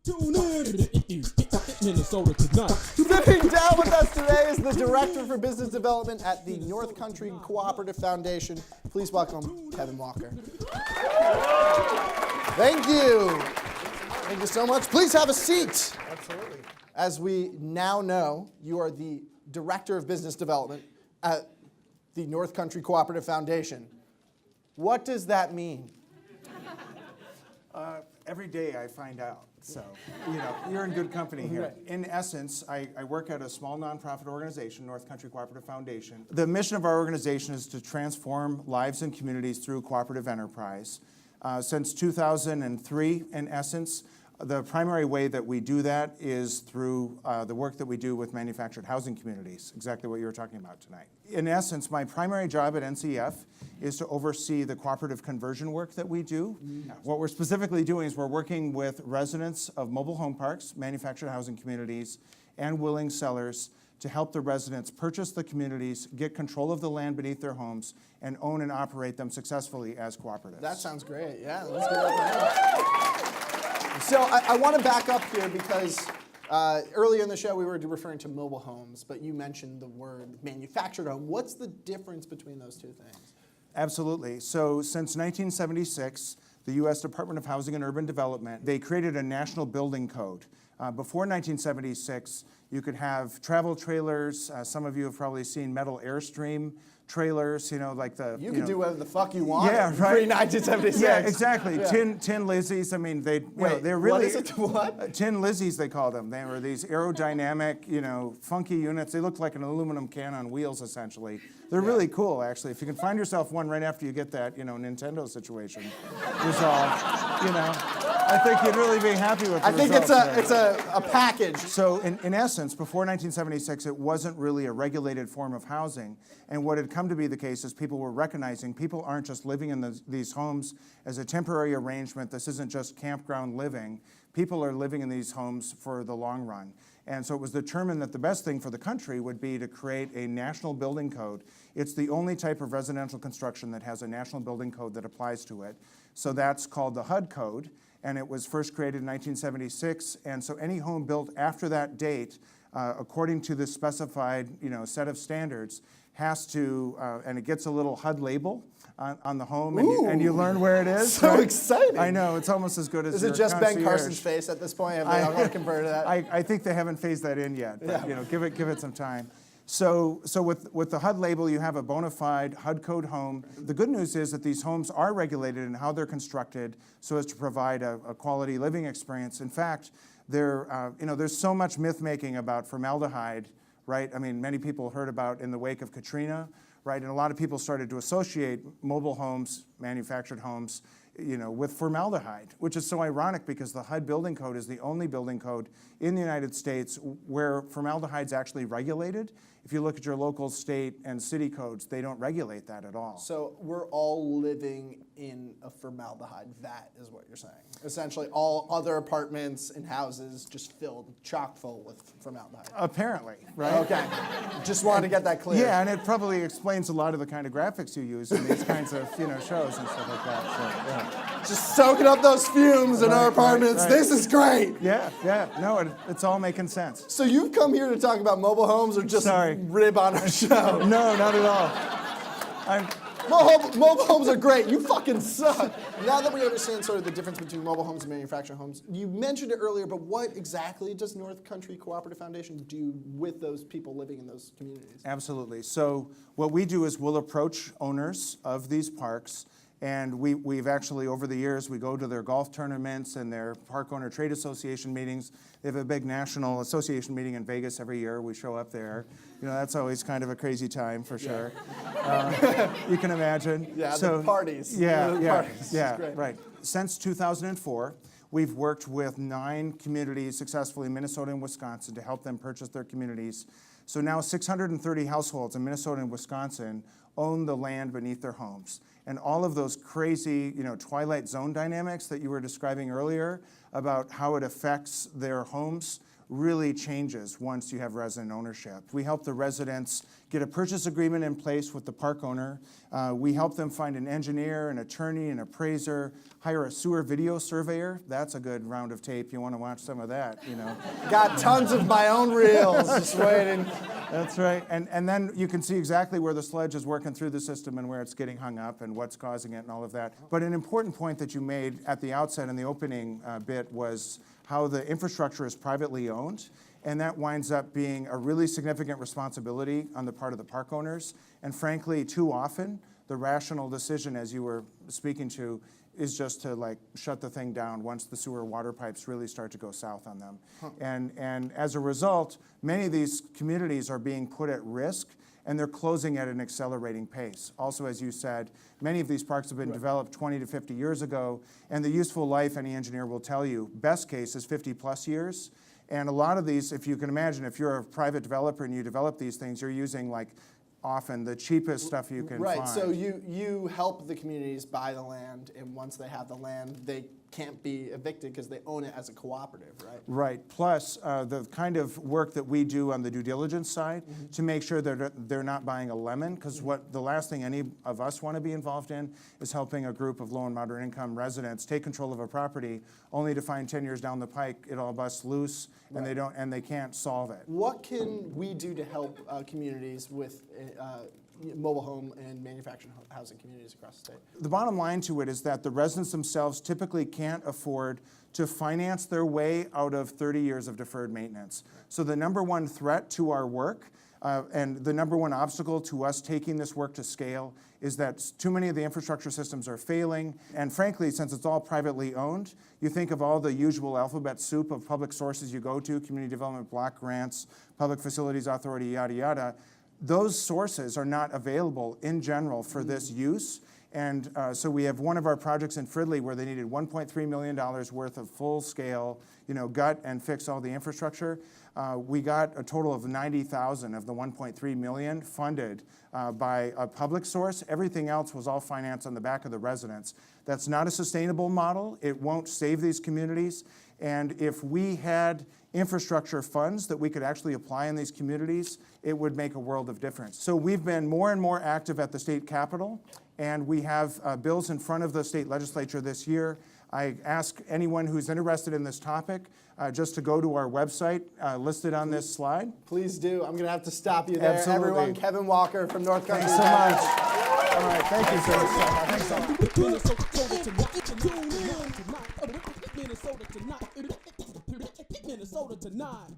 Tune in, Minnesota tonight. Sitting down with us today is the Director for Business Development at the Northcountry Cooperative Foundation. Please welcome Kevin Walker. Thank you. Thank you so much. Please have a seat. Absolutely. As we now know, you are the Director of Business Development at the Northcountry Cooperative Foundation. What does that mean? Every day I find out. So, you're in good company here. Right. In essence, I work at a small nonprofit organization, Northcountry Cooperative Foundation. The mission of our organization is to transform lives and communities through cooperative enterprise. Since 2003, in essence, the primary way that we do that is through the work that we do with manufactured housing communities, exactly what you were talking about tonight. In essence, my primary job at NCF is to oversee the cooperative conversion work that we do. What we're specifically doing is we're working with residents of mobile home parks, manufactured housing communities, and willing sellers to help the residents purchase the communities, get control of the land beneath their homes, and own and operate them successfully as cooperatives. That sounds great. Yeah, let's get up. So I want to back up here because earlier in the show we were referring to mobile homes, but you mentioned the word manufactured home. What's the difference between those two things? Absolutely. So since 1976, the U.S. Department of Housing and Urban Development, they created a national building code. Before 1976, you could have travel trailers. Some of you have probably seen metal Airstream trailers, like the... You can do whatever the fuck you want. Yeah, right. Pre-1976. Yeah, exactly. Yeah. Tin Lizzies. I mean, they're really... What is it? What? Tin Lizzies, they call them. They were these aerodynamic, funky units. They looked like an aluminum can on wheels, essentially. They're really cool, actually. If you can find yourself one right after you get that, Nintendo situation resolved, I think you'd really be happy with the think results it's a package. So in essence, before 1976, it wasn't really a regulated form of housing. And what had come to be the case is people were recognizing people aren't just living in these homes as a temporary arrangement. This isn't just campground living. People are living in these homes for the long run. And so it was determined that the best thing for the country would be to create a national building code. It's the only type of residential construction that has a national building code that applies to it. So that's called the HUD code. And it was first created in 1976, and so any home built after that date, according to the specified, set of standards, has to, and it gets a little HUD label on the home, and you learn where it is. So right? exciting! I know, it's almost as good as Is it just Ben Carson's face at this point? Have they all converted that? I think they haven't phased that in yet, but give it some time. So with the HUD label, you have a bona fide HUD code home. The good news is that these homes are regulated in how they're constructed so as to provide a quality living experience. In fact, there's so much myth-making about formaldehyde, right? I mean, many people heard about in the wake of Katrina, right? And a lot of people started to associate mobile homes, manufactured homes, with formaldehyde, which is so ironic because the HUD building code is the only building code in the United States where formaldehyde is actually regulated. If you look at your local state and city codes, they don't regulate that at all. So we're all living in a formaldehyde vat, is what you're saying. Essentially, all other apartments and houses just filled chock full with formaldehyde. Apparently, right? Okay. Just wanted to get that clear. Yeah, and it probably explains a lot of the kind of graphics you use in these kinds of shows and stuff like that. So, yeah. Just soaking up those fumes in our apartments. Right. This is great. Yeah. No, it's all making sense. So you've come here to talk about mobile homes or just rib on our show? No, not at all. Mobile homes are great. You fucking suck. Now that we understand sort of the difference between mobile homes and manufactured homes, you mentioned it earlier, but what exactly does Northcountry Cooperative Foundation do with those people living in those communities? Absolutely. So what we do is we'll approach owners of these parks, and we've actually, over the years, we go to their golf tournaments and their Park Owner Trade Association meetings. They have a big national association meeting in Vegas every year. We show up there. That's always kind of a crazy time for sure. You can imagine. Yeah, the parties. Yeah, right. Since 2004, we've worked with 9 communities successfully in Minnesota and Wisconsin to help them purchase their communities. So now 630 households in Minnesota and Wisconsin own the land beneath their homes. And all of those crazy, Twilight Zone dynamics that you were describing earlier about how it affects their homes really changes once you have resident ownership. We help the residents get a purchase agreement in place with the park owner. We help them find an engineer, an attorney, an appraiser, hire a sewer video surveyor. That's a good round of tape. You want to watch some of that, you know. Got tons of my own reels just waiting. That's right. And then you can see exactly where the sludge is working through the system and where it's getting hung up and what's causing it and all of that. But an important point that you made at the outset in the opening bit was how the infrastructure is privately owned. And that winds up being a really significant responsibility on the part of the park owners. And frankly, too often, the rational decision, as you were speaking to, is just to like shut the thing down once the sewer water pipes really start to go south on them. And as a result, many of these communities are being put at risk, and they're closing at an accelerating pace. Also, as you said, many of these parks have been developed 20 to 50 years ago, and the useful life, any engineer will tell you, best case is 50 plus years. And a lot of these, if you can imagine, if you're a private developer and you develop these things, you're using like often the cheapest stuff you can find. Right, so you help the communities buy the land, and once they have the land, they can't be evicted because they own it as a cooperative, right? Right, plus the kind of work that we do on the due diligence side to make sure that they're not buying a lemon, because what the last thing any of us want to be involved in is helping a group of low and moderate income residents take control of a property only to find 10 years down the pike it all busts loose and they can't solve it. What can we do to help communities with mobile home and manufactured housing communities across the state? The bottom line to it is that the residents themselves typically can't afford to finance their way out of 30 years of deferred maintenance. So the number one threat to our work and the number one obstacle to us taking this work to scale is that too many of the infrastructure systems are failing. And frankly, since it's all privately owned, you think of all the usual alphabet soup of public sources you go to, community development block grants, public facilities authority, yada, yada. Those sources are not available in general for this use. And so we have one of our projects in Fridley where they needed $1.3 million worth of full-scale, gut and fix all the infrastructure. We got a total of 90,000 of the 1.3 million funded by a public source. Everything else was all financed on the back of the residents. That's not a sustainable model. It won't save these communities. And if we had infrastructure funds that we could actually apply in these communities, it would make a world of difference. So we've been more and more active at the state capitol, and we have bills in front of the state legislature this year. I ask anyone who's interested in this topic just to go to our website listed on this slide. Please do. I'm going to have to stop you there. Absolutely. Everyone, Kevin Walker from Northcountry. Thanks so much. All right, thank you, sir. Thanks so much. Minnesota tonight.